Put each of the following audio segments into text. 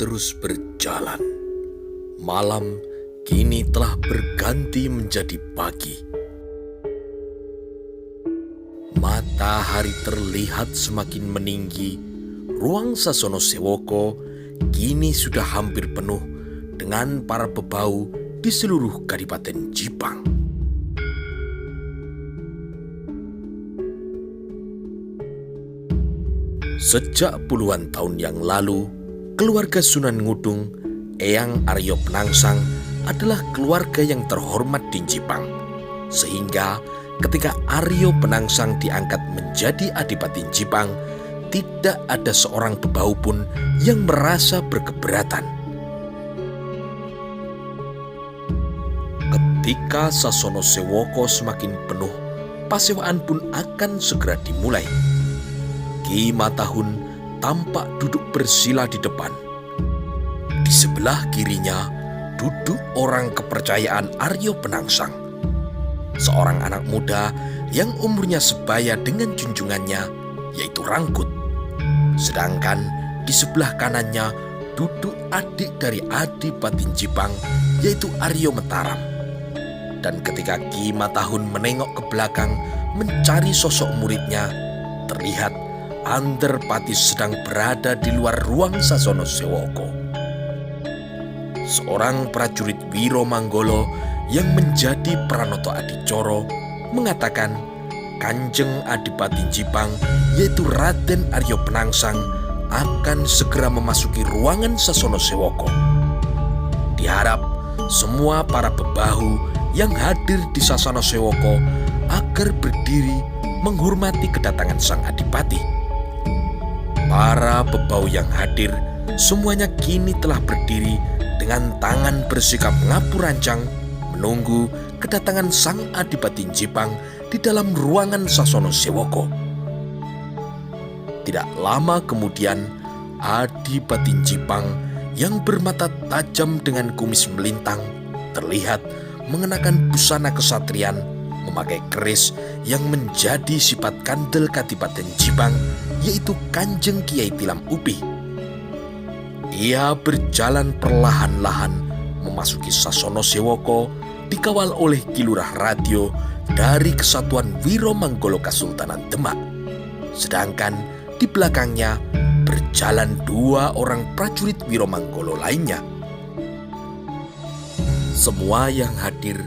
terus berjalan. Malam kini telah berganti menjadi pagi. Matahari terlihat semakin meninggi. Ruang Sasono Sewoko kini sudah hampir penuh dengan para bebau di seluruh Kadipaten Jipang. Sejak puluhan tahun yang lalu, keluarga Sunan Ngudung, Eyang Aryo Penangsang adalah keluarga yang terhormat di Jipang. Sehingga ketika Aryo Penangsang diangkat menjadi Adipati Jipang, tidak ada seorang bebau pun yang merasa berkeberatan. Ketika Sasono Sewoko semakin penuh, pasewaan pun akan segera dimulai. Ki Matahun tampak duduk bersila di depan. Di sebelah kirinya duduk orang kepercayaan Aryo Penangsang, seorang anak muda yang umurnya sebaya dengan junjungannya, yaitu Rangkut. Sedangkan di sebelah kanannya duduk adik dari Adipati Jipang, yaitu Aryo Mataram. Dan ketika Ki Matahun menengok ke belakang mencari sosok muridnya, terlihat Anderpati sedang berada di luar ruang Sasono Sewoko. Seorang prajurit Wiro Manggolo yang menjadi Pranoto Adicoro mengatakan Kanjeng Adipati Jipang, yaitu Raden Aryo Penangsang, akan segera memasuki ruangan Sasono Sewoko. Diharap semua para bebahu yang hadir di Sasono Sewoko agar berdiri menghormati kedatangan sang Adipati. Para bebau yang hadir semuanya kini telah berdiri dengan tangan bersikap ngapurancang menunggu kedatangan sang Adipati Jipang di dalam ruangan Sasono Sewoko. Tidak lama kemudian, Adipati Jipang yang bermata tajam dengan kumis melintang terlihat mengenakan busana kesatrian, memakai keris yang menjadi sifat kandel Kadipaten Jipang, yaitu Kanjeng Kiai Tilam Upi. Ia berjalan perlahan-lahan memasuki Sasono Sewoko dikawal oleh Ki Lurah Radio dari Kesatuan Wiro Manggolo Kasultanan Demak. Sedangkan di belakangnya berjalan dua orang prajurit Wiro Manggolo lainnya. Semua yang hadir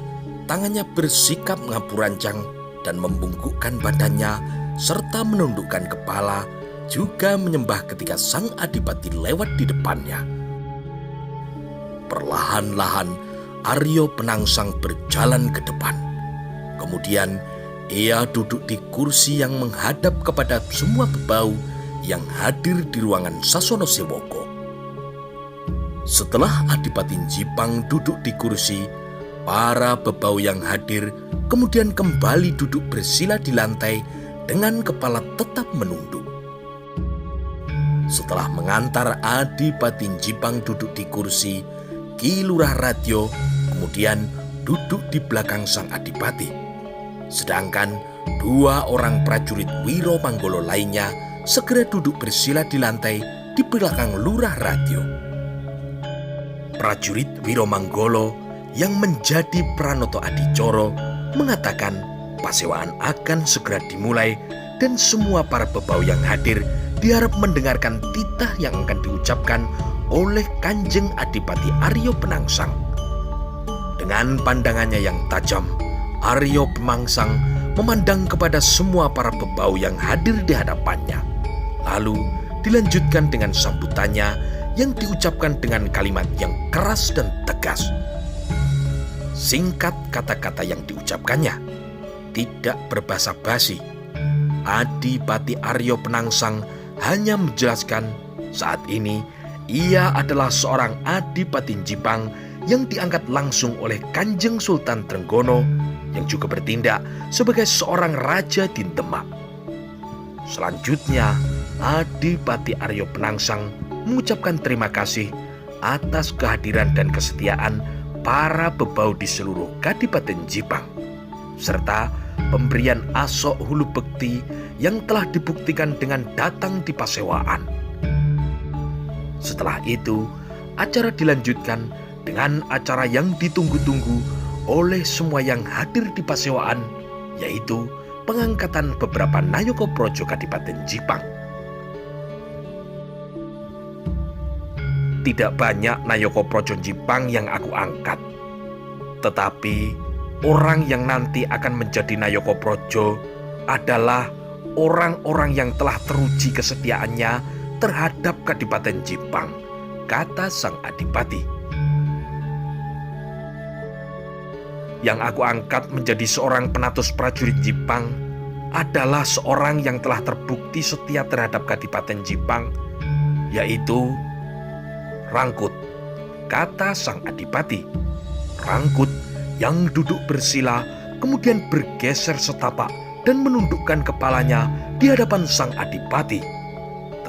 tangannya bersikap ngapurancang dan membungkukkan badannya serta menundukkan kepala, juga menyembah ketika sang Adipati lewat di depannya. Perlahan-lahan Aryo Penangsang berjalan ke depan. Kemudian ia duduk di kursi yang menghadap kepada semua bebau yang hadir di ruangan Sasono Sewoko. Setelah Adipati Jipang duduk di kursi, para bebau yang hadir kemudian kembali duduk bersila di lantai dengan kepala tetap menunduk. Setelah mengantar Adipati Jipang duduk di kursi, Ki Lurah Radio kemudian duduk di belakang sang Adipati. Sedangkan dua orang prajurit Wiro Manggolo lainnya segera duduk bersila di lantai di belakang Lurah Radio. Prajurit Wiro Manggolo yang menjadi Pranoto Adicoro mengatakan pasewaan akan segera dimulai dan semua para bebau yang hadir diharap mendengarkan titah yang akan diucapkan oleh Kanjeng Adipati Aryo Penangsang. Dengan pandangannya yang tajam, Aryo Penangsang memandang kepada semua para bebau yang hadir di hadapannya. Lalu dilanjutkan dengan sambutannya yang diucapkan dengan kalimat yang keras dan tegas. Singkat kata-kata yang diucapkannya, tidak berbasa basi. Adipati Aryo Penangsang hanya menjelaskan saat ini ia adalah seorang Adipati Jipang yang diangkat langsung oleh Kanjeng Sultan Trenggono yang juga bertindak sebagai seorang raja di Demak. Selanjutnya, Adipati Aryo Penangsang mengucapkan terima kasih atas kehadiran dan kesetiaan para bebau di seluruh Kadipaten Jipang, serta pemberian asok hulu bekti yang telah dibuktikan dengan datang di pasewaan. Setelah itu, acara dilanjutkan dengan acara yang ditunggu-tunggu oleh semua yang hadir di Pasewaan, yaitu pengangkatan beberapa Nayoko Projo Kadipaten Jipang. Tidak banyak Nayoko Projo Jipang yang aku angkat, tetapi orang yang nanti akan menjadi Nayoko Projo adalah orang-orang yang telah teruji kesetiaannya terhadap Kadipaten Jipang, kata sang adipati. Yang aku angkat menjadi seorang penatus prajurit Jipang adalah seorang yang telah terbukti setia terhadap Kadipaten Jipang, yaitu Rangkut, kata sang adipati. Rangkut yang duduk bersila kemudian bergeser setapak dan menundukkan kepalanya di hadapan sang adipati.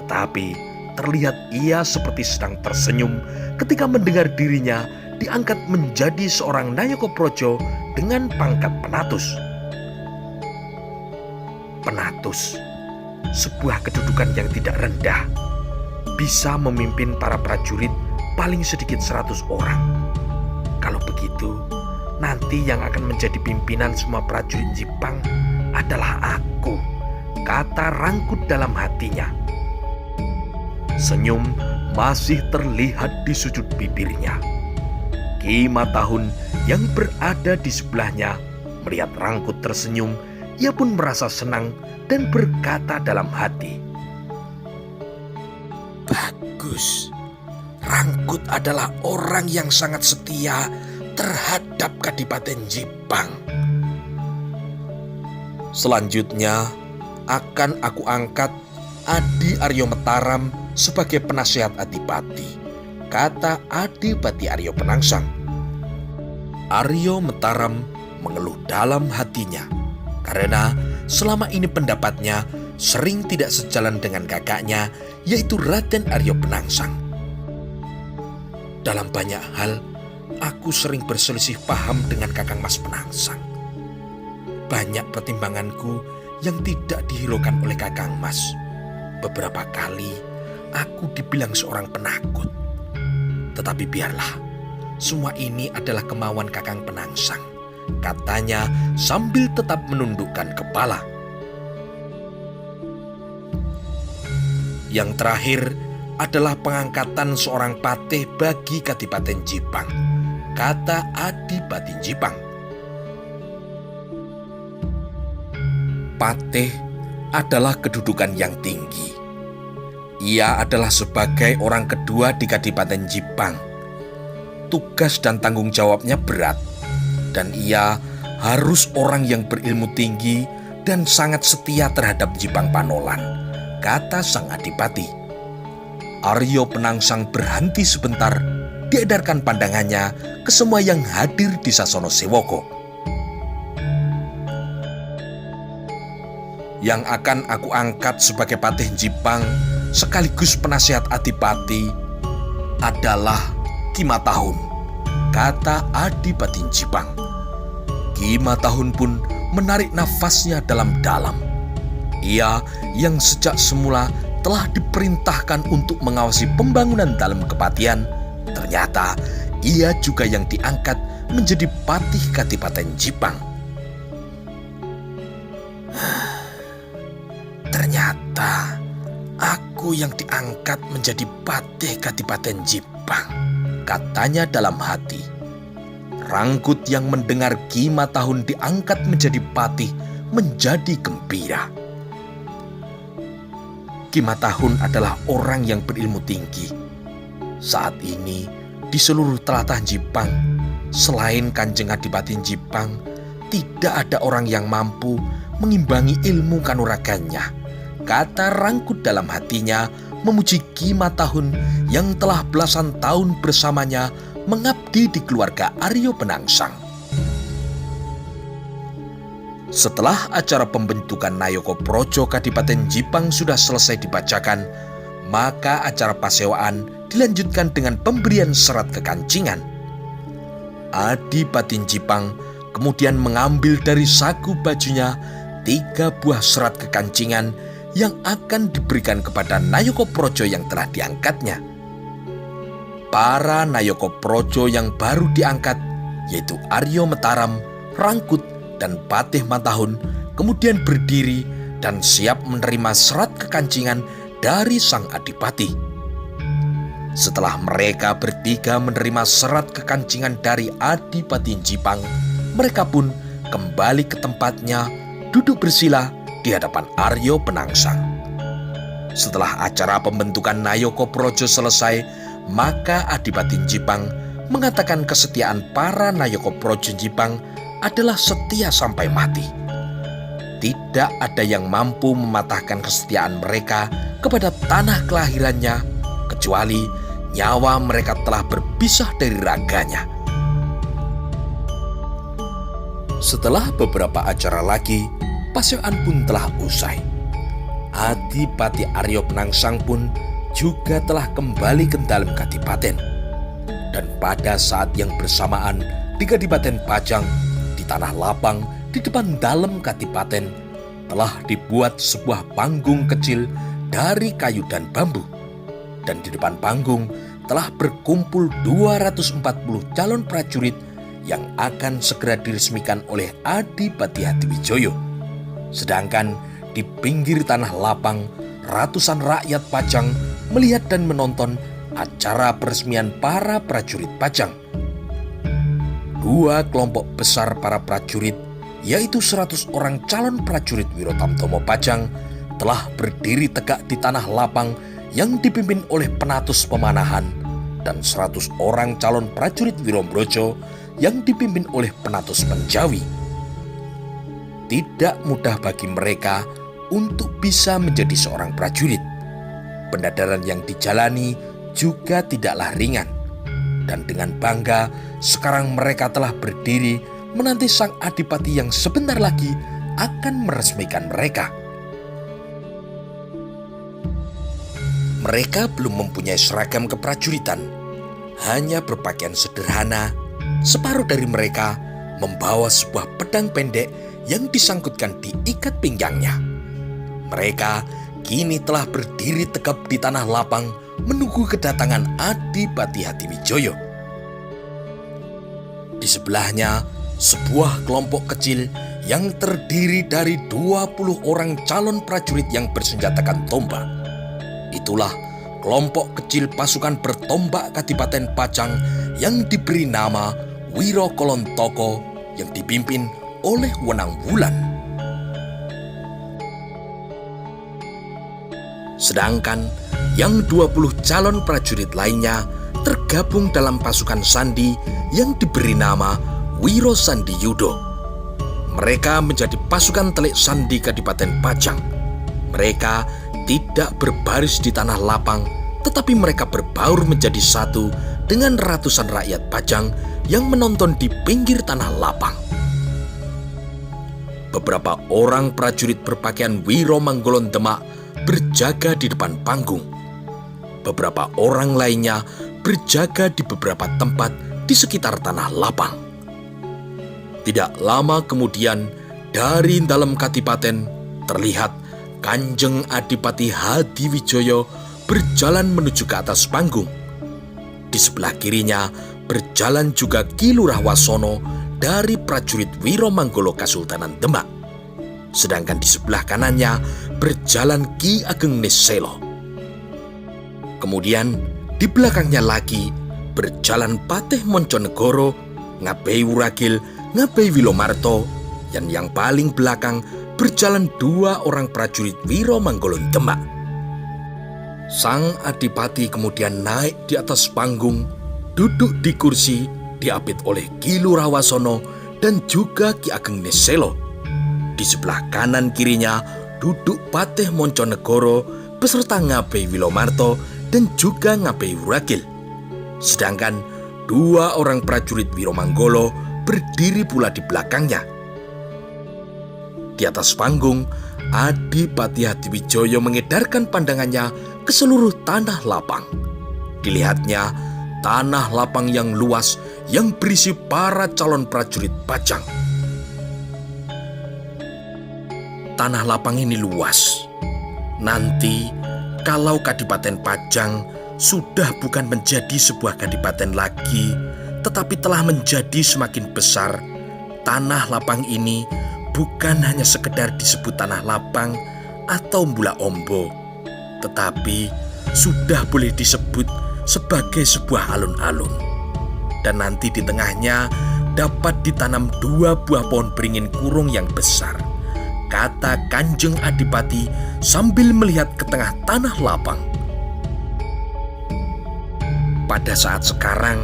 Tetapi terlihat ia seperti sedang tersenyum ketika mendengar dirinya diangkat menjadi seorang Nayoko Projo dengan pangkat penatus. Penatus, sebuah kedudukan yang tidak rendah, bisa memimpin para prajurit paling sedikit 100 orang. Kalau begitu, nanti yang akan menjadi pimpinan semua prajurit Jipang adalah aku, kata Rangkut dalam hatinya. Senyum masih terlihat di sudut bibirnya. Ki Matahun yang berada di sebelahnya melihat Rangkut tersenyum, ia pun merasa senang dan berkata dalam hati, "Bagus, Rangkut adalah orang yang sangat setia terhadap Kadipaten Jipang. Selanjutnya akan aku angkat Adi Aryo Mataram sebagai penasehat adipati," kata Adipati Aryo Penangsang. Aryo Mataram mengeluh dalam hatinya karena selama ini pendapatnya sering tidak sejalan dengan kakaknya, yaitu Raden Aryo Penangsang. Dalam banyak hal, aku sering berselisih paham dengan Kakang Mas Penangsang. Banyak pertimbanganku yang tidak dihiraukan oleh Kakang Mas. Beberapa kali aku dibilang seorang penakut. Tetapi biarlah, semua ini adalah kemauan Kakang Penangsang, katanya sambil tetap menundukkan kepala. Yang terakhir adalah pengangkatan seorang patih bagi Kadipaten Jipang, kata Adipati Jipang. Patih adalah kedudukan yang tinggi. Ia adalah sebagai orang kedua di Kadipaten Jipang. Tugas dan tanggung jawabnya berat, dan ia harus orang yang berilmu tinggi dan sangat setia terhadap Jipang Panolan, kata sang adipati. Aryo Penangsang berhenti sebentar, diedarkan pandangannya ke semua yang hadir di Sasono Sewoko. Yang akan aku angkat sebagai patih Jipang sekaligus penasehat adipati adalah Ki Matahun, kata Adipati Jipang. Ki Matahun pun menarik nafasnya dalam-dalam. Ia yang sejak semula telah diperintahkan untuk mengawasi pembangunan dalam Kepatian, ternyata ia juga yang diangkat menjadi patih Kadipaten Jipang. Ternyata aku yang diangkat menjadi patih Kadipaten Jipang, katanya dalam hati. Rangkut yang mendengar Ki Matahun diangkat menjadi patih menjadi gembira. Ki Matahun adalah orang yang berilmu tinggi. Saat ini di seluruh telatah Jipang, selain Kanjeng Adipati Jipang, tidak ada orang yang mampu mengimbangi ilmu kanuragannya, kata Rangkut dalam hatinya, memuji Ki Matahun yang telah belasan tahun bersamanya mengabdi di keluarga Aryo Penangsang. Setelah acara pembentukan Nayoko Projo Kadipaten Jipang sudah selesai dibacakan, maka acara pasewaan dilanjutkan dengan pemberian serat kekancingan. Adipati Jipang kemudian mengambil dari saku bajunya 3 buah serat kekancingan yang akan diberikan kepada Nayoko Projo yang telah diangkatnya. para Nayaka Praja yang baru diangkat, yaitu Arya Mataram, Rangkut, dan Patih Matahun, kemudian berdiri dan siap menerima serat kekancingan dari sang adipati. Setelah mereka bertiga menerima serat kekancingan dari Adipati Jipang, mereka pun kembali ke tempatnya, duduk bersila di hadapan Arya Penangsang. Setelah acara pembentukan Nayaka Praja selesai, maka Adipati Jipang mengatakan kesetiaan para Nayaka Praja Jipang adalah setia sampai mati. Tidak ada yang mampu mematahkan kesetiaan mereka kepada tanah kelahirannya, kecuali nyawa mereka telah berpisah dari raganya. Setelah beberapa acara lagi, pasean pun telah usai. Adipati Arya Penangsang pun juga telah kembali ke dalam kadipaten. Dan pada saat yang bersamaan di Kadipaten Pajang, di Tanah Lapang, di depan dalam kadipaten, telah dibuat sebuah panggung kecil dari kayu dan bambu. Dan di depan panggung telah berkumpul 240 calon prajurit yang akan segera diresmikan oleh Adipati Hadiwijoyo. Sedangkan di pinggir Tanah Lapang, ratusan rakyat Pajang melihat dan menonton acara peresmian para prajurit Pajang. Dua kelompok besar para prajurit, yaitu 100 orang calon prajurit Wirotamtomo Pajang, telah berdiri tegak di Tanah Lapang yang dipimpin oleh Penatus Pemanahan, dan 100 orang calon prajurit Wirombrojo yang dipimpin oleh Penatus Penjawi. Tidak mudah bagi mereka untuk bisa menjadi seorang prajurit. Pendadaran yang dijalani juga tidaklah ringan. Dan dengan bangga, sekarang mereka telah berdiri menanti sang adipati yang sebentar lagi akan meresmikan mereka. Mereka belum mempunyai seragam keprajuritan, hanya berpakaian sederhana. Separuh dari mereka membawa sebuah pedang pendek yang disangkutkan di ikat pinggangnya. Mereka kini telah berdiri tegap di Tanah Lapang menunggu kedatangan Adipati Hadiwijoyo. Di sebelahnya, sebuah kelompok kecil yang terdiri dari 20 orang calon prajurit yang bersenjatakan tombak. Itulah kelompok kecil pasukan bertombak Kadipaten Pajang yang diberi nama Wiro Kolontoko yang dipimpin oleh Wenang Wulan. Sedangkan yang 20 calon prajurit lainnya tergabung dalam pasukan sandi yang diberi nama Wiro Sandi Yudo. Mereka menjadi pasukan telik sandi Kadipaten Pajang. Mereka tidak berbaris di Tanah Lapang, tetapi mereka berbaur menjadi satu dengan ratusan rakyat Pajang yang menonton di pinggir Tanah Lapang. Beberapa orang prajurit berpakaian Wiro Manggolon Demak berjaga di depan panggung. Beberapa orang lainnya berjaga di beberapa tempat di sekitar Tanah Lapang. Tidak lama kemudian, dari dalam kadipaten terlihat Kanjeng Adipati Hadiwijoyo berjalan menuju ke atas panggung. Di sebelah kirinya berjalan juga Ki Lurah Wasono dari prajurit Wiro Manggolo Kasultanan Demak. Sedangkan di sebelah kanannya berjalan Ki Ageng Niselo. Kemudian di belakangnya lagi berjalan Patih Monconegoro, Ngabei Wuragil, Ngabei Wilomarto, dan yang paling belakang berjalan 2 orang prajurit Wiro Manggolon Demak. Sang adipati kemudian naik di atas panggung, duduk di kursi diapit oleh Ki Lurah Wasono dan juga Ki Ageng Niselo. Di sebelah kanan kirinya duduk Patih Monconegoro beserta Ngabei Wilomarto dan juga Ngabei Wuragil. Sedangkan 2 orang prajurit Wiro Manggolo berdiri pula di belakangnya. Di atas panggung, Adipati Hadiwijoyo mengedarkan pandangannya ke seluruh Tanah Lapang. Dilihatnya Tanah Lapang yang luas yang berisi para calon prajurit Pajang. Tanah Lapang ini luas. Nanti kalau Kadipaten Pajang sudah bukan menjadi sebuah kadipaten lagi, tetapi telah menjadi semakin besar. Tanah lapang ini bukan hanya sekedar disebut tanah lapang atau Mbula Ombo, tetapi sudah boleh disebut sebagai sebuah alun-alun. Dan nanti di tengahnya dapat ditanam 2 buah pohon beringin kurung yang besar, kata Kanjeng Adipati sambil melihat ke tengah tanah lapang. Pada saat sekarang,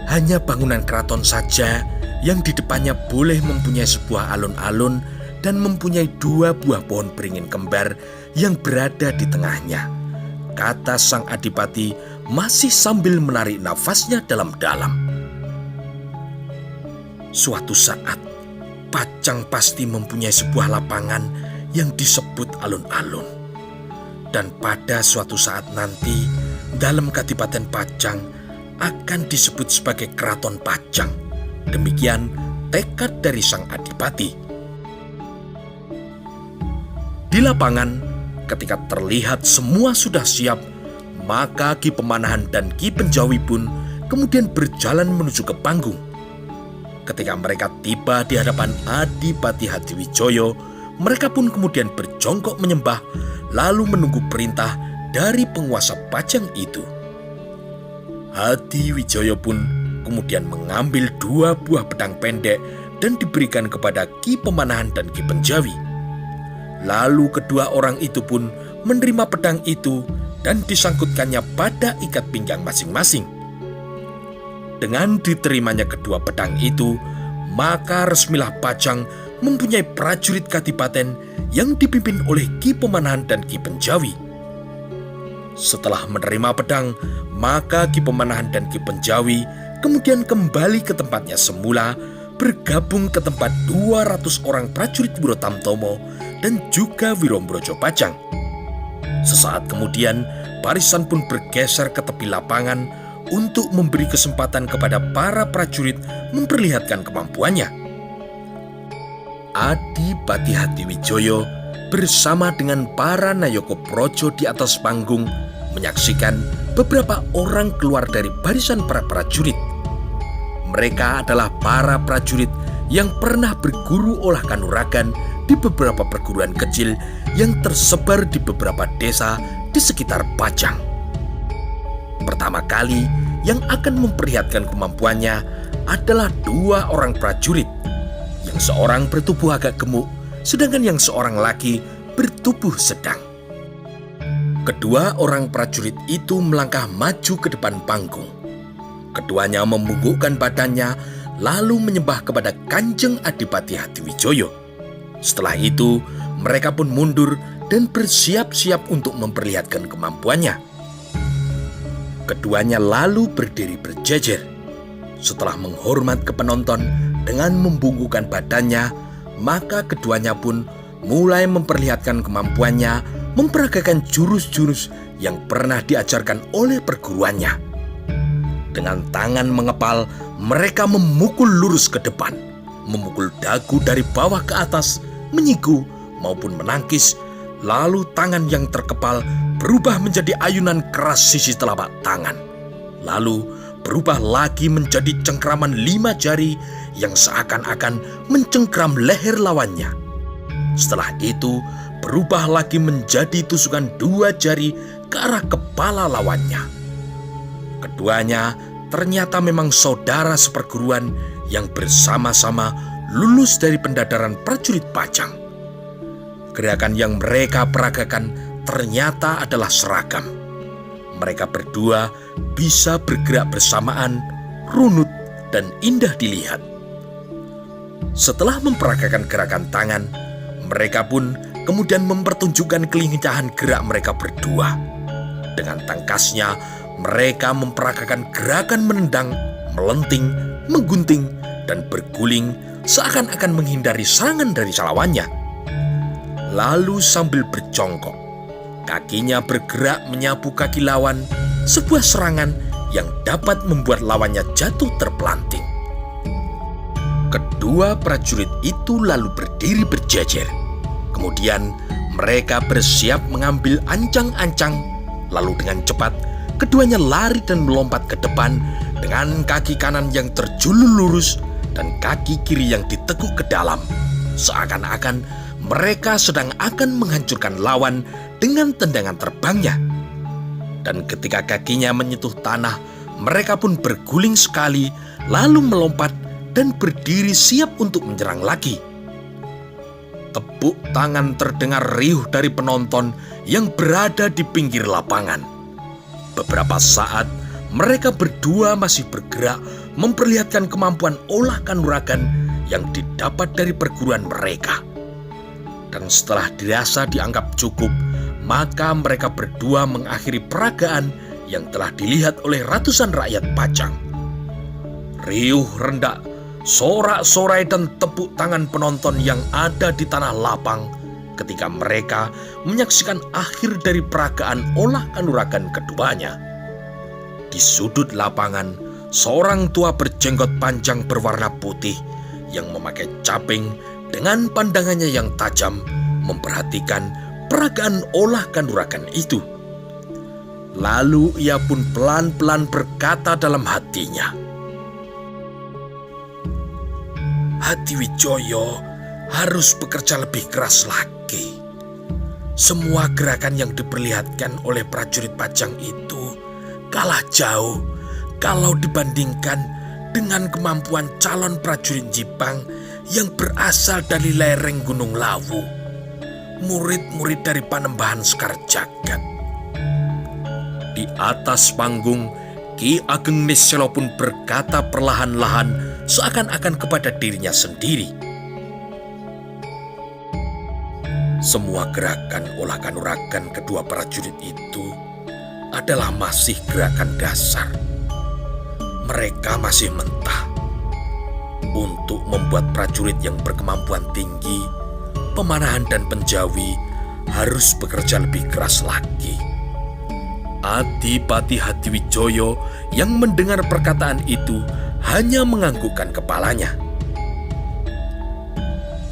hanya bangunan keraton saja yang di depannya boleh mempunyai sebuah alun-alun dan mempunyai 2 buah pohon beringin kembar yang berada di tengahnya, kata sang Adipati masih sambil menarik nafasnya dalam-dalam. Suatu saat, Pajang pasti mempunyai sebuah lapangan yang disebut alun-alun. Dan pada suatu saat nanti, dalam Kadipaten Pajang akan disebut sebagai Keraton Pajang. Demikian tekad dari sang Adipati. Di lapangan, ketika terlihat semua sudah siap, maka Ki Pemanahan dan Ki Penjawi pun kemudian berjalan menuju ke panggung. Ketika mereka tiba di hadapan Adipati Hadiwijoyo, mereka pun kemudian berjongkok menyembah, lalu menunggu perintah dari penguasa Pajang itu. Hadiwijoyo pun kemudian mengambil 2 buah pedang pendek dan diberikan kepada Ki Pemanahan dan Ki Penjawi. Lalu kedua orang itu pun menerima pedang itu dan disangkutkannya pada ikat pinggang masing-masing. Dengan diterimanya kedua pedang itu, maka resmilah Pajang mempunyai prajurit kadipaten yang dipimpin oleh Ki Pemanahan dan Ki Penjawi. Setelah menerima pedang, maka Ki Pemanahan dan Ki Penjawi kemudian kembali ke tempatnya semula, bergabung ke tempat 200 orang prajurit Wiro Tamtomo dan juga Wirombrojo Pajang. Sesaat kemudian, barisan pun bergeser ke tepi lapangan untuk memberi kesempatan kepada para prajurit memperlihatkan kemampuannya. Adipati Hadiwijoyo bersama dengan para Nayaka Praja di atas panggung menyaksikan beberapa orang keluar dari barisan para prajurit. Mereka adalah para prajurit yang pernah berguru olah kanuragan di beberapa perguruan kecil yang tersebar di beberapa desa di sekitar Pajang. Pertama kali yang akan memperlihatkan kemampuannya adalah 2 orang prajurit, yang seorang bertubuh agak gemuk, sedangkan yang seorang lagi bertubuh sedang. Kedua orang prajurit itu melangkah maju ke depan panggung. Keduanya membungkukkan badannya, lalu menyembah kepada Kanjeng Adipati Hadiwijoyo. Setelah itu, mereka pun mundur dan bersiap-siap untuk memperlihatkan kemampuannya. Keduanya lalu berdiri berjejer. Setelah menghormat ke penonton dengan membungkukkan badannya, maka keduanya pun mulai memperlihatkan kemampuannya memperagakan jurus-jurus yang pernah diajarkan oleh perguruannya. Dengan tangan mengepal, mereka memukul lurus ke depan, memukul dagu dari bawah ke atas, menyiku maupun menangkis. Lalu tangan yang terkepal berubah menjadi ayunan keras sisi telapak tangan. Lalu berubah lagi menjadi cengkraman 5 jari yang seakan-akan mencengkram leher lawannya. Setelah itu berubah lagi menjadi tusukan 2 jari ke arah kepala lawannya. Keduanya ternyata memang saudara seperguruan yang bersama-sama lulus dari pendadaran prajurit Pajang. Gerakan yang mereka peragakan ternyata adalah seragam. Mereka berdua bisa bergerak bersamaan, runut, dan indah dilihat. Setelah memperagakan gerakan tangan, mereka pun kemudian mempertunjukkan kelincahan gerak mereka berdua. Dengan tangkasnya, mereka memperagakan gerakan menendang, melenting, menggunting, dan berguling seakan-akan menghindari serangan dari lawannya. Lalu sambil berjongkok, kakinya bergerak menyapu kaki lawan, sebuah serangan yang dapat membuat lawannya jatuh terpelanting. Kedua prajurit itu lalu berdiri berjejer. Kemudian mereka bersiap mengambil ancang-ancang, lalu dengan cepat keduanya lari dan melompat ke depan dengan kaki kanan yang terjulur lurus dan kaki kiri yang ditekuk ke dalam. Seakan-akan mereka sedang akan menghancurkan lawan dengan tendangan terbangnya. Dan ketika kakinya menyentuh tanah, mereka pun berguling sekali, lalu melompat dan berdiri siap untuk menyerang lagi. Tepuk tangan terdengar riuh dari penonton yang berada di pinggir lapangan. Beberapa saat, mereka berdua masih bergerak memperlihatkan kemampuan olah kanuragan yang didapat dari perguruan mereka. Dan setelah dirasa dianggap cukup, maka mereka berdua mengakhiri peragaan yang telah dilihat oleh ratusan rakyat Pajang. Riuh rendak, sorak-sorai dan tepuk tangan penonton yang ada di tanah lapang ketika mereka menyaksikan akhir dari peragaan olah kanuragan keduanya. Di sudut lapangan, seorang tua berjenggot panjang berwarna putih yang memakai caping dengan pandangannya yang tajam memperhatikan peragaan olah kanuragan itu. Lalu ia pun pelan-pelan berkata dalam hatinya, "Hadiwijoyo harus bekerja lebih keras lagi. Semua gerakan yang diperlihatkan oleh prajurit Pajang itu kalah jauh kalau dibandingkan dengan kemampuan calon prajurit Jipang yang berasal dari lereng Gunung Lawu, murid-murid dari Panembahan Sekar Jagad." Di atas panggung, Ki Ageng Niselo pun berkata perlahan-lahan seakan-akan kepada dirinya sendiri, "Semua gerakan olah kanuragan kedua prajurit itu adalah masih gerakan dasar. Mereka masih mentah. Untuk membuat prajurit yang berkemampuan tinggi, pemanahan dan penjawi harus bekerja lebih keras lagi." Adipati Hadiwijoyo yang mendengar perkataan itu hanya menganggukkan kepalanya.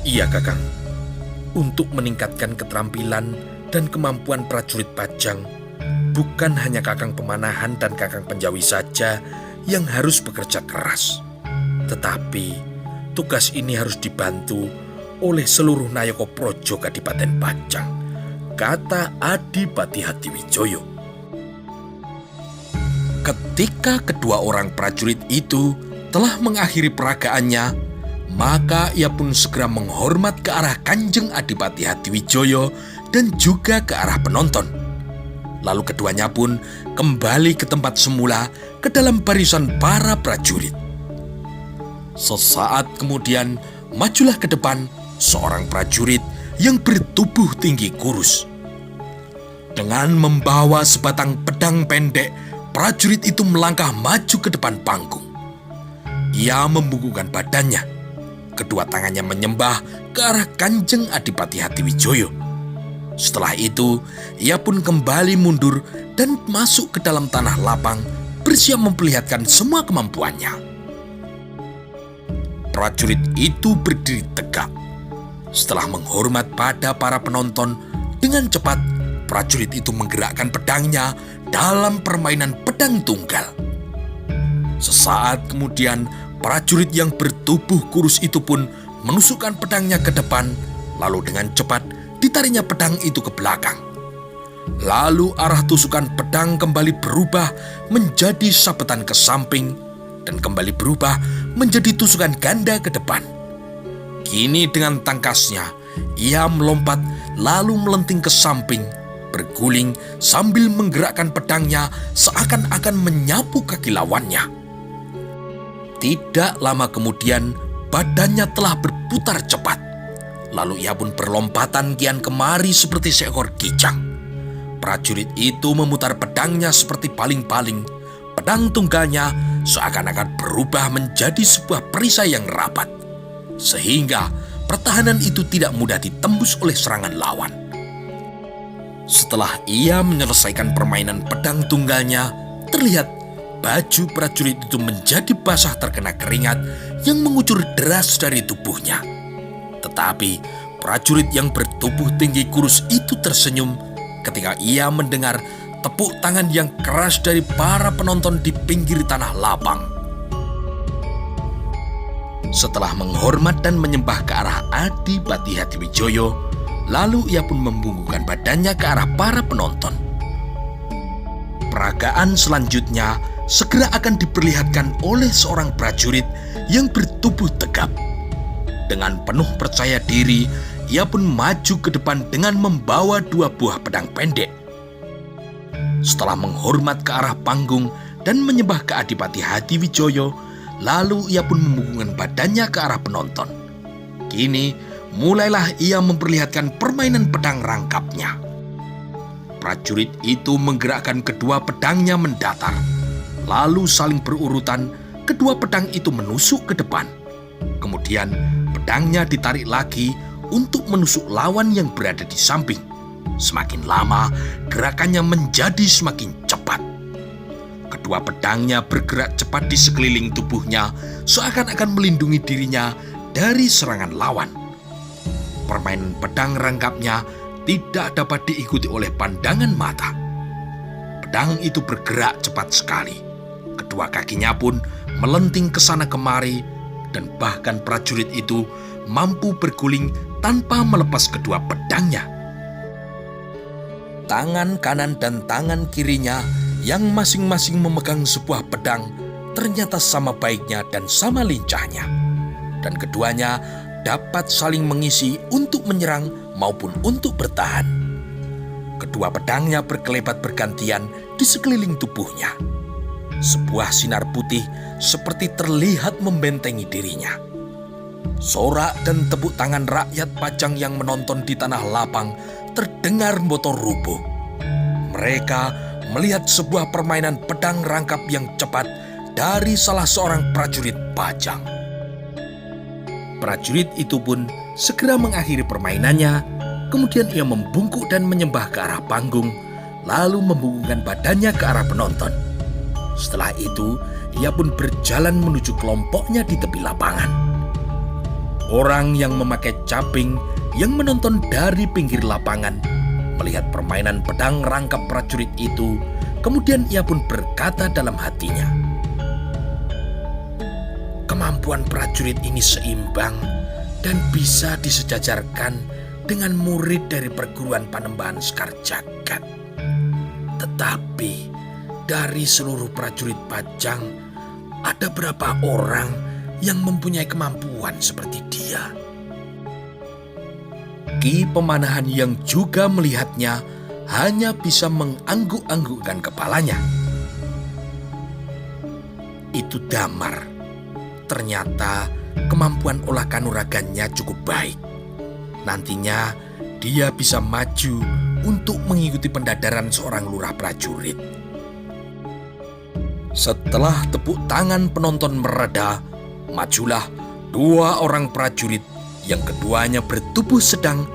"Iya, Kakang. Untuk meningkatkan keterampilan dan kemampuan prajurit Pajang, bukan hanya Kakang Pemanahan dan Kakang Penjawi saja yang harus bekerja keras. Tetapi tugas ini harus dibantu oleh seluruh Nayaka Praja Kadipaten Pajang," kata Adipati Hadiwijoyo. Ketika kedua orang prajurit itu telah mengakhiri peragaannya, maka ia pun segera menghormat ke arah Kanjeng Adipati Hadiwijoyo dan juga ke arah penonton. Lalu keduanya pun kembali ke tempat semula ke dalam barisan para prajurit. Sesaat kemudian majulah ke depan seorang prajurit yang bertubuh tinggi kurus. Dengan membawa sebatang pedang pendek, prajurit itu melangkah maju ke depan panggung. Ia membungkukkan badannya. Kedua tangannya menyembah ke arah Kanjeng Adipati Hadiwijoyo. Setelah itu, ia pun kembali mundur dan masuk ke dalam tanah lapang, bersiap memperlihatkan semua kemampuannya. Prajurit itu berdiri tegak. Setelah menghormat pada para penonton, dengan cepat prajurit itu menggerakkan pedangnya dalam permainan pedang tunggal. Sesaat kemudian, prajurit yang bertubuh kurus itu pun menusukkan pedangnya ke depan, lalu dengan cepat ditariknya pedang itu ke belakang. Lalu arah tusukan pedang kembali berubah menjadi sabetan ke samping dan kembali berubah menjadi tusukan ganda ke depan. Kini dengan tangkasnya, ia melompat lalu melenting ke samping, berguling sambil menggerakkan pedangnya seakan-akan menyapu kaki lawannya. Tidak lama kemudian, badannya telah berputar cepat. Lalu ia pun berlompatan kian kemari seperti seekor kijang. Prajurit itu memutar pedangnya seperti paling-paling. Pedang tunggalnya seakan-akan berubah menjadi sebuah perisai yang rapat, sehingga pertahanan itu tidak mudah ditembus oleh serangan lawan. Setelah ia menyelesaikan permainan pedang tunggalnya, terlihat baju prajurit itu menjadi basah terkena keringat yang mengucur deras dari tubuhnya. Tetapi prajurit yang bertubuh tinggi kurus itu tersenyum ketika ia mendengar tepuk tangan yang keras dari para penonton di pinggir tanah lapang. Setelah menghormat dan menyembah ke arah Adipati Hadiwijoyo, lalu ia pun membungkukkan badannya ke arah para penonton. Peragaan selanjutnya segera akan diperlihatkan oleh seorang prajurit yang bertubuh tegap. Dengan penuh percaya diri, ia pun maju ke depan dengan membawa 2 buah pedang pendek. Setelah menghormat ke arah panggung dan menyembah ke Adipati Hadiwijoyo, lalu ia pun membungkukkan badannya ke arah penonton. Kini mulailah ia memperlihatkan permainan pedang rangkapnya. Prajurit itu menggerakkan kedua pedangnya mendatar. Lalu saling berurutan, kedua pedang itu menusuk ke depan. Kemudian pedangnya ditarik lagi untuk menusuk lawan yang berada di samping. Semakin lama, gerakannya menjadi semakin cepat. Kedua pedangnya bergerak cepat di sekeliling tubuhnya, seakan-akan melindungi dirinya dari serangan lawan. Permainan pedang rangkapnya tidak dapat diikuti oleh pandangan mata. Pedang itu bergerak cepat sekali. Kedua kakinya pun melenting ke sana kemari, dan bahkan prajurit itu mampu berguling tanpa melepas kedua pedangnya. Tangan kanan dan tangan kirinya yang masing-masing memegang sebuah pedang ternyata sama baiknya dan sama lincahnya. Dan keduanya dapat saling mengisi untuk menyerang maupun untuk bertahan. Kedua pedangnya berkelebat bergantian di sekeliling tubuhnya. Sebuah sinar putih seperti terlihat membentengi dirinya. Sorak dan tepuk tangan rakyat Pajang yang menonton di tanah lapang terdengar motor rubuh. Mereka melihat sebuah permainan pedang rangkap yang cepat dari salah seorang prajurit Pajang. Prajurit itu pun segera mengakhiri permainannya, kemudian ia membungkuk dan menyembah ke arah panggung, lalu membungkukkan badannya ke arah penonton. Setelah itu, ia pun berjalan menuju kelompoknya di tepi lapangan. Orang yang memakai caping yang menonton dari pinggir lapangan melihat permainan pedang rangkap prajurit itu, kemudian ia pun berkata dalam hatinya, "Kemampuan prajurit ini seimbang dan bisa disejajarkan dengan murid dari perguruan Panembahan Sekar Jagad. Tetapi dari seluruh prajurit Pajang, ada berapa orang yang mempunyai kemampuan seperti dia?" Ki Pemanahan yang juga melihatnya hanya bisa mengangguk-anggukkan kepalanya. Itu Damar. Ternyata kemampuan olah kanuragannya cukup baik. Nantinya dia bisa maju untuk mengikuti pendadaran seorang lurah prajurit. Setelah tepuk tangan penonton mereda, majulah 2 orang prajurit yang keduanya bertubuh sedang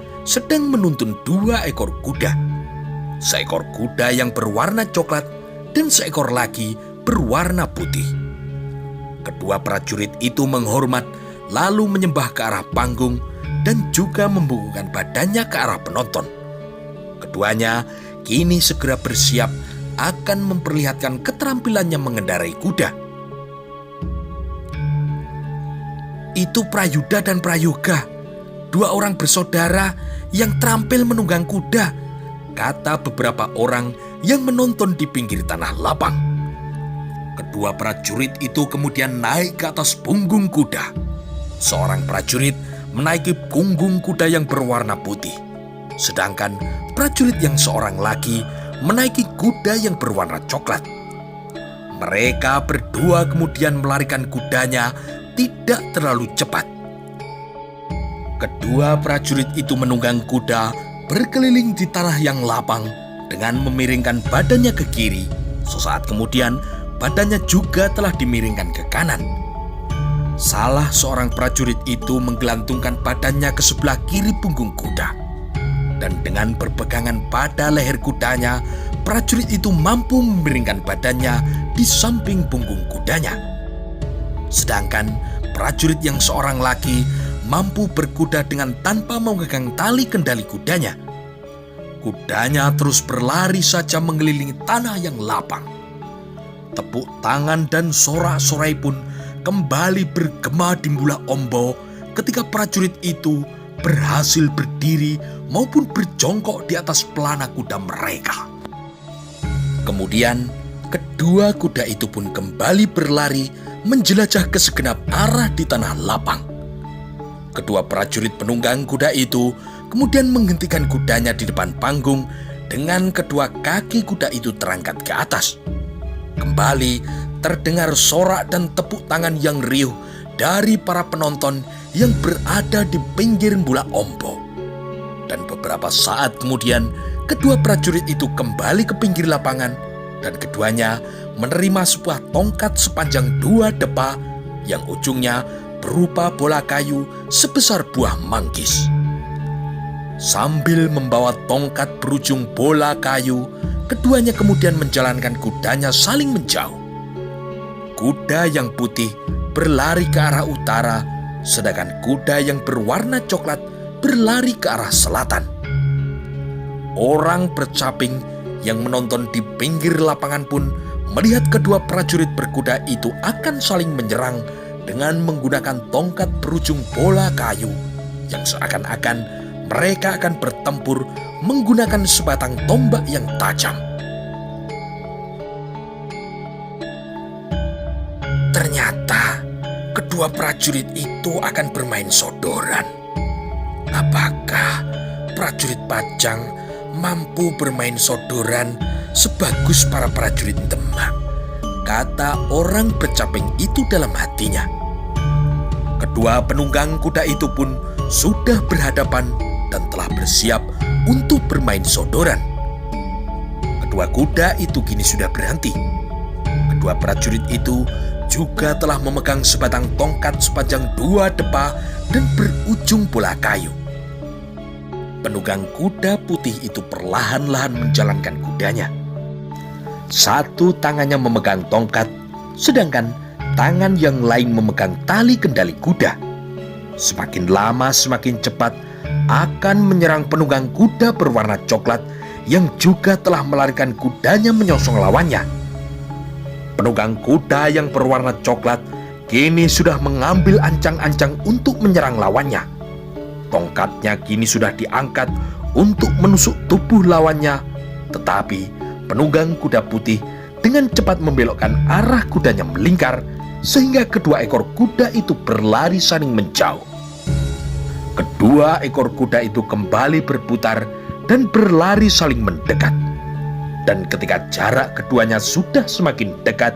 menuntun 2 ekor kuda. Seekor kuda yang berwarna coklat dan seekor lagi berwarna putih. Kedua prajurit itu menghormat lalu menyembah ke arah panggung dan juga membungkukkan badannya ke arah penonton. Keduanya kini segera bersiap akan memperlihatkan keterampilannya mengendarai kuda. Itu Prayuda dan Prayoga, 2 orang bersaudara yang terampil menunggang kuda, kata beberapa orang yang menonton di pinggir tanah lapang. Kedua prajurit itu kemudian naik ke atas punggung kuda. Seorang prajurit menaiki punggung kuda yang berwarna putih, sedangkan prajurit yang seorang lagi menaiki kuda yang berwarna coklat. Mereka berdua kemudian melarikan kudanya tidak terlalu cepat. Kedua prajurit itu menunggang kuda berkeliling di tanah yang lapang dengan memiringkan badannya ke kiri. Sesaat kemudian badannya juga telah dimiringkan ke kanan. Salah seorang prajurit itu menggelantungkan badannya ke sebelah kiri punggung kuda. Dan dengan berpegangan pada leher kudanya, prajurit itu mampu memiringkan badannya di samping punggung kudanya. Sedangkan prajurit yang seorang lagi mampu berkuda dengan tanpa memegang tali kendali kudanya. Kudanya terus berlari saja mengelilingi tanah yang lapang. Tepuk tangan dan sorak-sorai pun kembali bergema di Mbula Ombo ketika prajurit itu berhasil berdiri maupun berjongkok di atas pelana kuda mereka. Kemudian kedua kuda itu pun kembali berlari menjelajah ke segenap arah di tanah lapang. Kedua prajurit penunggang kuda itu kemudian menghentikan kudanya di depan panggung dengan kedua kaki kuda itu terangkat ke atas. Kembali terdengar sorak dan tepuk tangan yang riuh dari para penonton yang berada di pinggir Mbula Ombo. Dan beberapa saat kemudian, kedua prajurit itu kembali ke pinggir lapangan dan keduanya menerima sebuah tongkat sepanjang 2 depa yang ujungnya berupa bola kayu sebesar buah manggis. Sambil membawa tongkat berujung bola kayu, keduanya kemudian menjalankan kudanya saling menjauh. Kuda yang putih berlari ke arah utara, sedangkan kuda yang berwarna coklat berlari ke arah selatan. Orang bercaping yang menonton di pinggir lapangan pun melihat kedua prajurit berkuda itu akan saling menyerang dengan menggunakan tongkat berujung bola kayu yang seakan-akan mereka akan bertempur menggunakan sebatang tombak yang tajam. Ternyata kedua prajurit itu akan bermain sodoran. Apakah prajurit Pajang mampu bermain sodoran sebagus para prajurit Demak? Kata orang bercaping itu dalam hatinya. Kedua penunggang kuda itu pun sudah berhadapan dan telah bersiap untuk bermain sodoran. Kedua kuda itu kini sudah berhenti. Kedua prajurit itu juga telah memegang sebatang tongkat sepanjang 2 depa dan berujung bola kayu. Penunggang kuda putih itu perlahan-lahan menjalankan kudanya. Satu tangannya memegang tongkat, sedangkan tangan yang lain memegang tali kendali kuda. Semakin lama semakin cepat akan menyerang penunggang kuda berwarna coklat yang juga telah melarikan kudanya menyongsong lawannya. Penunggang kuda yang berwarna coklat kini sudah mengambil ancang-ancang untuk menyerang lawannya. Tongkatnya kini sudah diangkat untuk menusuk tubuh lawannya, tetapi penunggang kuda putih dengan cepat membelokkan arah kudanya melingkar sehingga kedua ekor kuda itu berlari saling menjauh. Kedua ekor kuda itu kembali berputar dan berlari saling mendekat. Dan ketika jarak keduanya sudah semakin dekat,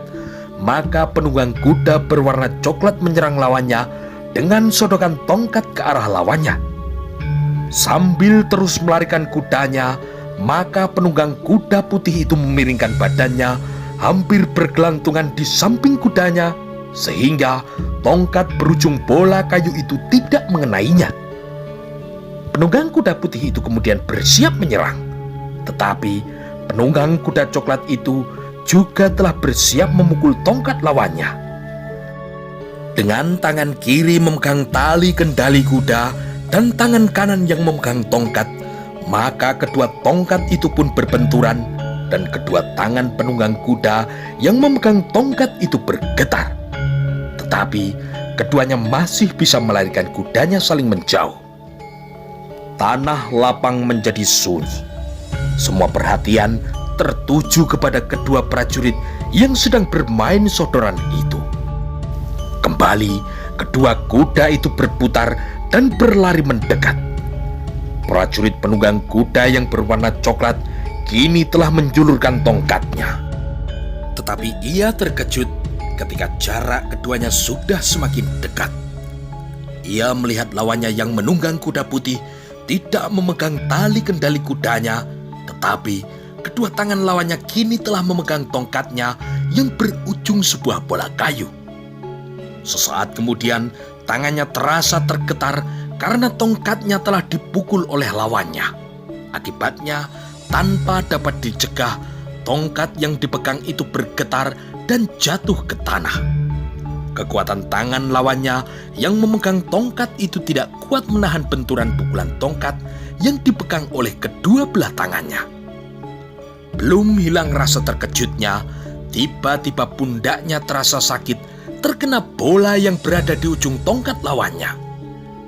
maka penunggang kuda berwarna coklat menyerang lawannya dengan sodokan tongkat ke arah lawannya. Sambil terus melarikan kudanya, maka penunggang kuda putih itu memiringkan badannya hampir bergelantungan di samping kudanya, sehingga tongkat berujung bola kayu itu tidak mengenainya. Penunggang kuda putih itu kemudian bersiap menyerang, tetapi penunggang kuda coklat itu juga telah bersiap memukul tongkat lawannya. Dengan tangan kiri memegang tali kendali kuda dan tangan kanan yang memegang tongkat, maka kedua tongkat itu pun berbenturan dan kedua tangan penunggang kuda yang memegang tongkat itu bergetar. Tetapi keduanya masih bisa melarikan kudanya saling menjauh. Tanah lapang menjadi sunyi. Semua perhatian tertuju kepada kedua prajurit yang sedang bermain sodoran itu. Kembali, kedua kuda itu berputar dan berlari mendekat. Prajurit penunggang kuda yang berwarna coklat kini telah menjulurkan tongkatnya. Tetapi ia terkejut ketika jarak keduanya sudah semakin dekat. Ia melihat lawannya yang menunggang kuda putih tidak memegang tali kendali kudanya, tetapi kedua tangan lawannya kini telah memegang tongkatnya yang berujung sebuah bola kayu. Sesaat kemudian tangannya terasa tergetar karena tongkatnya telah dipukul oleh lawannya. Akibatnya tanpa dapat dicegah, tongkat yang dipegang itu bergetar dan jatuh ke tanah. Kekuatan tangan lawannya yang memegang tongkat itu tidak kuat menahan benturan pukulan tongkat yang dipegang oleh kedua belah tangannya. Belum hilang rasa terkejutnya, tiba-tiba pundaknya terasa sakit terkena bola yang berada di ujung tongkat lawannya.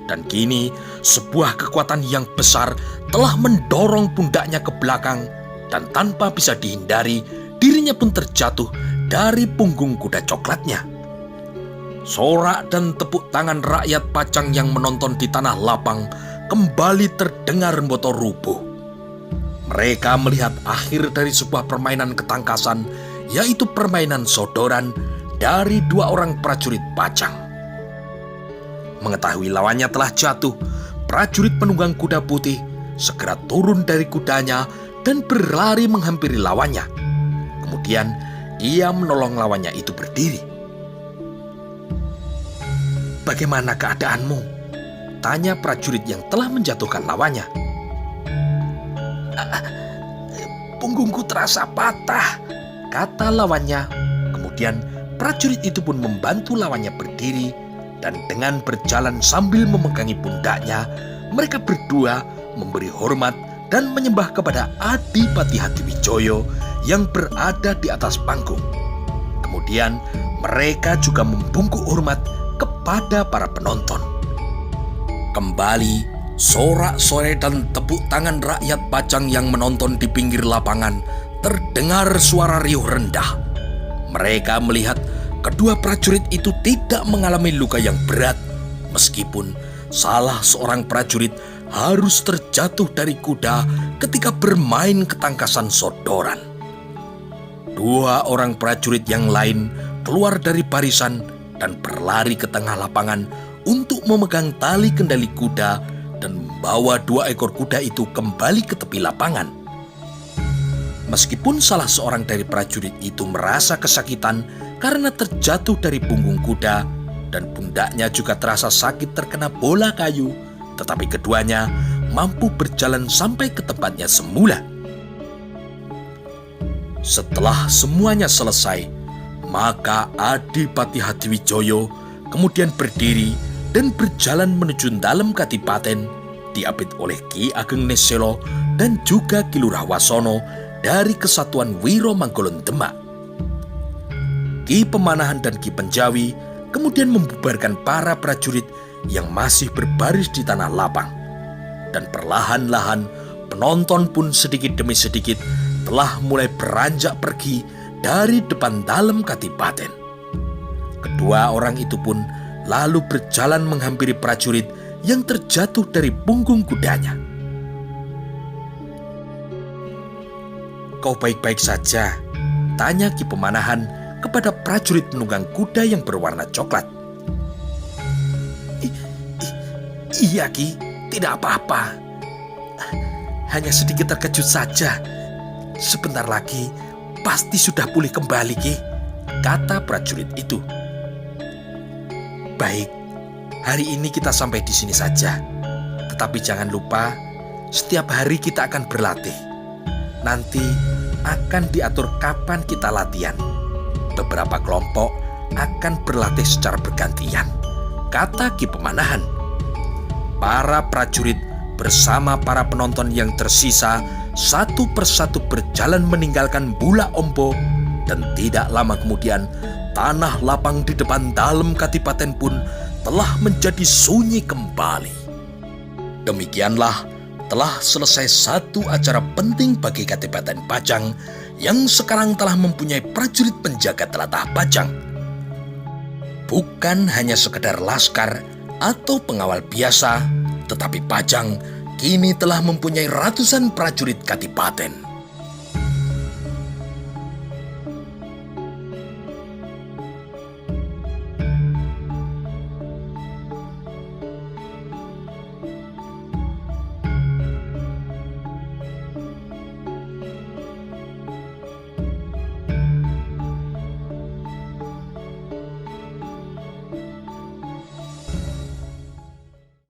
Dan kini sebuah kekuatan yang besar telah mendorong pundaknya ke belakang, dan tanpa bisa dihindari, dirinya pun terjatuh dari punggung kuda coklatnya. Sorak dan tepuk tangan rakyat Pajang yang menonton di tanah lapang kembali terdengar remboto rubuh. Mereka melihat akhir dari sebuah permainan ketangkasan, yaitu permainan sodoran dari dua orang prajurit Pajang. Mengetahui lawannya telah jatuh, prajurit penunggang kuda putih segera turun dari kudanya dan berlari menghampiri lawannya. Kemudian ia menolong lawannya itu berdiri. "Bagaimana keadaanmu?" tanya prajurit yang telah menjatuhkan lawannya. "Punggungku terasa patah," kata lawannya. Kemudian prajurit itu pun membantu lawannya berdiri, dan dengan berjalan sambil memegangi pundaknya, mereka berdua memberi hormat dan menyembah kepada Adipati Hadiwijoyo yang berada di atas panggung. Kemudian mereka juga membungkuk hormat kepada para penonton. Kembali sorak-sorai dan tepuk tangan rakyat Pajang yang menonton di pinggir lapangan terdengar suara riuh rendah. Mereka melihat kedua prajurit itu tidak mengalami luka yang berat, meskipun salah seorang prajurit harus terjatuh dari kuda ketika bermain ketangkasan sodoran. Dua orang prajurit yang lain keluar dari barisan dan berlari ke tengah lapangan untuk memegang tali kendali kuda dan membawa dua ekor kuda itu kembali ke tepi lapangan. Meskipun salah seorang dari prajurit itu merasa kesakitan karena terjatuh dari punggung kuda dan pundaknya juga terasa sakit terkena bola kayu, tetapi keduanya mampu berjalan sampai ke tempatnya semula. Setelah semuanya selesai, maka Adipati Hadiwijoyo kemudian berdiri dan berjalan menuju dalam kadipaten, diapit oleh Ki Ageng Neselo dan juga Ki Lurah Wasono dari Kesatuan Wiro Manggolon Demak. Ki Pemanahan dan Ki Penjawi kemudian membubarkan para prajurit yang masih berbaris di tanah lapang, dan perlahan-lahan penonton pun sedikit demi sedikit telah mulai beranjak pergi dari depan dalam kadipaten. Kedua orang itu pun lalu berjalan menghampiri prajurit yang terjatuh dari punggung kudanya. "Kau baik-baik saja?" tanya Ki Pemanahan kepada prajurit penunggang kuda yang berwarna coklat. "Iya Ki, tidak apa-apa. Hanya sedikit terkejut saja. Sebentar lagi pasti sudah pulih kembali Ki," kata prajurit itu. "Baik, hari ini kita sampai di sini saja. Tetapi jangan lupa, setiap hari kita akan berlatih. Nanti akan diatur kapan kita latihan. Beberapa kelompok akan berlatih secara bergantian," kata Ki Pemanahan. Para prajurit bersama para penonton yang tersisa satu persatu berjalan meninggalkan Bula Ombo, dan tidak lama kemudian tanah lapang di depan dalam kadipaten pun telah menjadi sunyi kembali. Demikianlah telah selesai satu acara penting bagi Kadipaten Pajang yang sekarang telah mempunyai prajurit penjaga tlatah Pajang. Bukan hanya sekedar laskar atau pengawal biasa, tetapi Pajang kini telah mempunyai ratusan prajurit kadipaten.